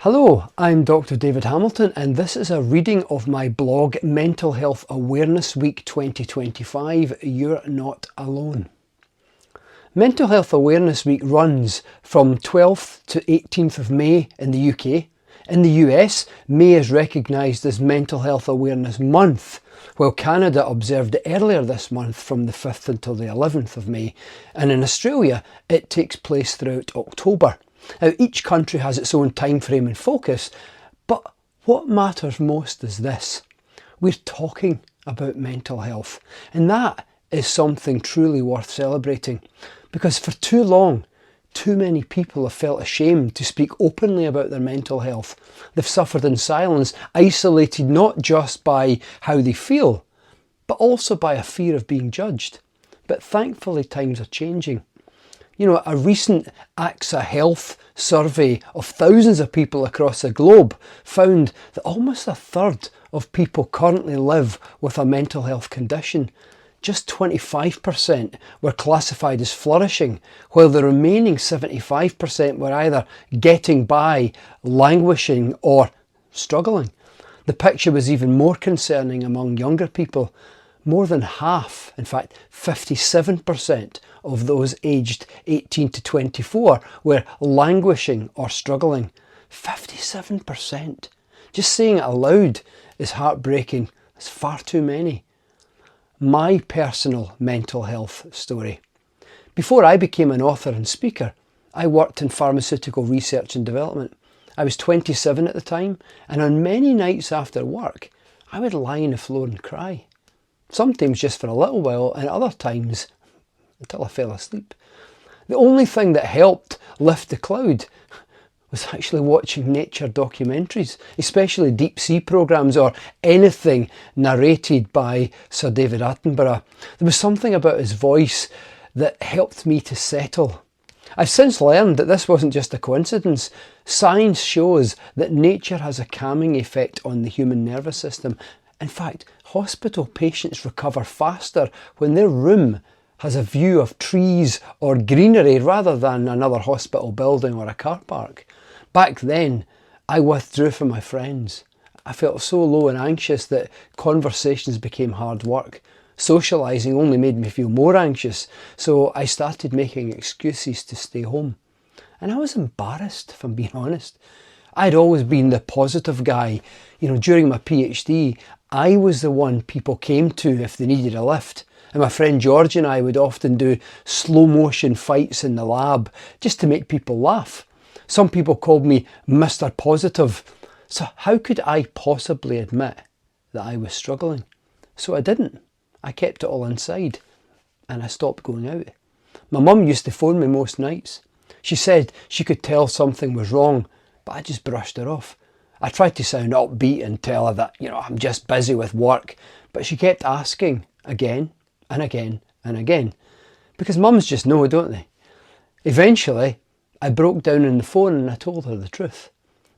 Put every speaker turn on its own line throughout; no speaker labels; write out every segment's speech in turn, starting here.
Hello, I'm Dr. David Hamilton and this is a reading of my blog Mental Health Awareness Week 2025, You're Not Alone. Mental Health Awareness Week runs from 12th to 18th of May in the UK. In the US, May is recognised as Mental Health Awareness Month, while Canada observed it earlier this month from the 5th until the 11th of May, and in Australia it takes place throughout October. Now, each country has its own time frame and focus, but what matters most is this. We're talking about mental health, and that is something truly worth celebrating, because for too long, too many people have felt ashamed to speak openly about their mental health. They've suffered in silence, isolated not just by how they feel, but also by a fear of being judged. But thankfully, times are changing. You know, a recent AXA Health survey of thousands of people across the globe found that almost a third of people currently live with a mental health condition. Just 25% were classified as flourishing, while the remaining 75% were either getting by, languishing, or struggling. The picture was even more concerning among younger people. More than half, in fact 57% of those aged 18 to 24 were languishing or struggling. 57%. Just saying it aloud is heartbreaking. It's far too many. My personal mental health story. Before I became an author and speaker, I worked in pharmaceutical research and development. I was 27 at the time, and on many nights after work, I would lie on the floor and cry. Sometimes just for a little while, and other times until I fell asleep. The only thing that helped lift the cloud was actually watching nature documentaries, especially deep sea programmes or anything narrated by Sir David Attenborough. There was something about his voice that helped me to settle. I've since learned that this wasn't just a coincidence. Science shows that nature has a calming effect on the human nervous system. In fact, hospital patients recover faster when their room has a view of trees or greenery rather than another hospital building or a car park. Back then, I withdrew from my friends. I felt so low and anxious that conversations became hard work. Socialising only made me feel more anxious, so I started making excuses to stay home. And I was embarrassed, if I'm being honest. I'd always been the positive guy. You know, during my PhD, I was the one people came to if they needed a lift. And my friend George and I would often do slow motion fights in the lab just to make people laugh. Some people called me Mr. Positive. So how could I possibly admit that I was struggling? So I didn't. I kept it all inside and I stopped going out. My mum used to phone me most nights. She said she could tell something was wrong, but I just brushed her off. I tried to sound upbeat and tell her that, I'm just busy with work, but she kept asking again and again and again, because mums just know, don't they? Eventually, I broke down on the phone and I told her the truth.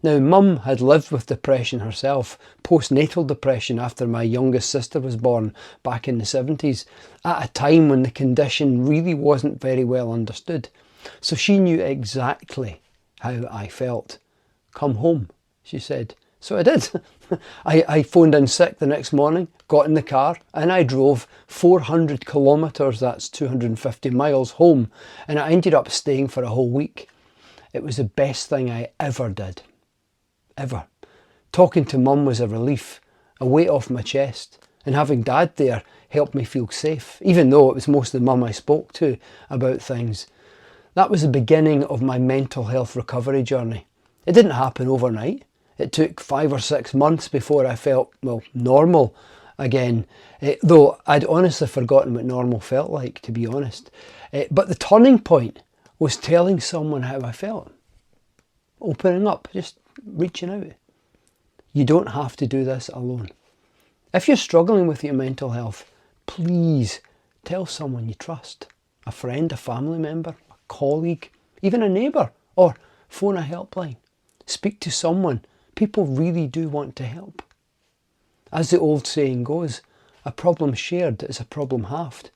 Now, mum had lived with depression herself, postnatal depression after my youngest sister was born back in the 70s, at a time when the condition really wasn't very well understood. So she knew exactly how I felt. Come home, she said. So I did. I phoned in sick the next morning, got in the car, and I drove 400 kilometres, that's 250 miles home, and I ended up staying for a whole week. It was the best thing I ever did. Ever. Talking to mum was a relief, a weight off my chest, and having dad there helped me feel safe, even though it was mostly mum I spoke to about things. That was the beginning of my mental health recovery journey. It didn't happen overnight. It took 5 or 6 months before I felt, normal again. Though I'd honestly forgotten what normal felt like, to be honest. But the turning point was telling someone how I felt. Opening up, just reaching out. You don't have to do this alone. If you're struggling with your mental health, please tell someone you trust. A friend, a family member, a colleague, even a neighbour, or phone a helpline. Speak to someone. People really do want to help. As the old saying goes, a problem shared is a problem halved.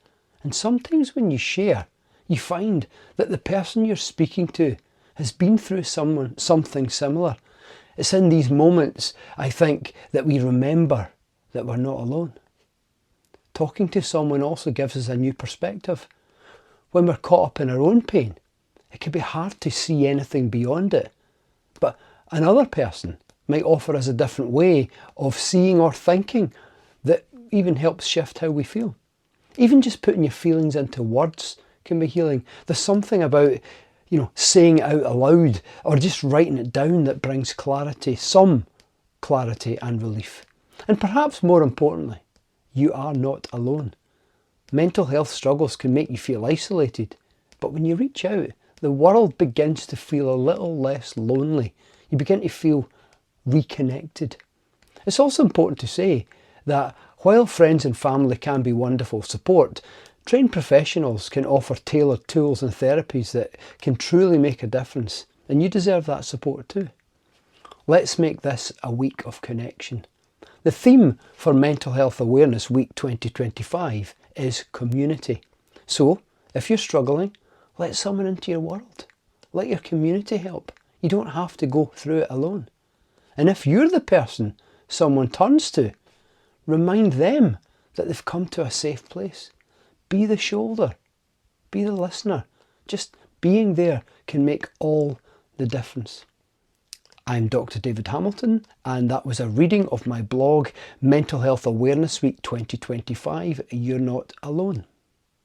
And sometimes when you share, you find that the person you're speaking to has been through something similar. It's in these moments, I think, that we remember that we're not alone. Talking to someone also gives us a new perspective. When we're caught up in our own pain, it can be hard to see anything beyond it. But another person might offer us a different way of seeing or thinking that even helps shift how we feel. Even just putting your feelings into words can be healing. There's something about, saying it out aloud or just writing it down that brings clarity, some clarity and relief. And perhaps more importantly, you are not alone. Mental health struggles can make you feel isolated, but when you reach out, the world begins to feel a little less lonely. You begin to feel reconnected. It's also important to say that while friends and family can be wonderful support, trained professionals can offer tailored tools and therapies that can truly make a difference, and you deserve that support too. Let's make this a week of connection. The theme for Mental Health Awareness Week 2025 is community. So, if you're struggling, let someone into your world. Let your community help. You don't have to go through it alone. And if you're the person someone turns to, remind them that they've come to a safe place. Be the shoulder. Be the listener. Just being there can make all the difference. I'm Dr. David Hamilton, and that was a reading of my blog, Mental Health Awareness Week 2025. You're not alone.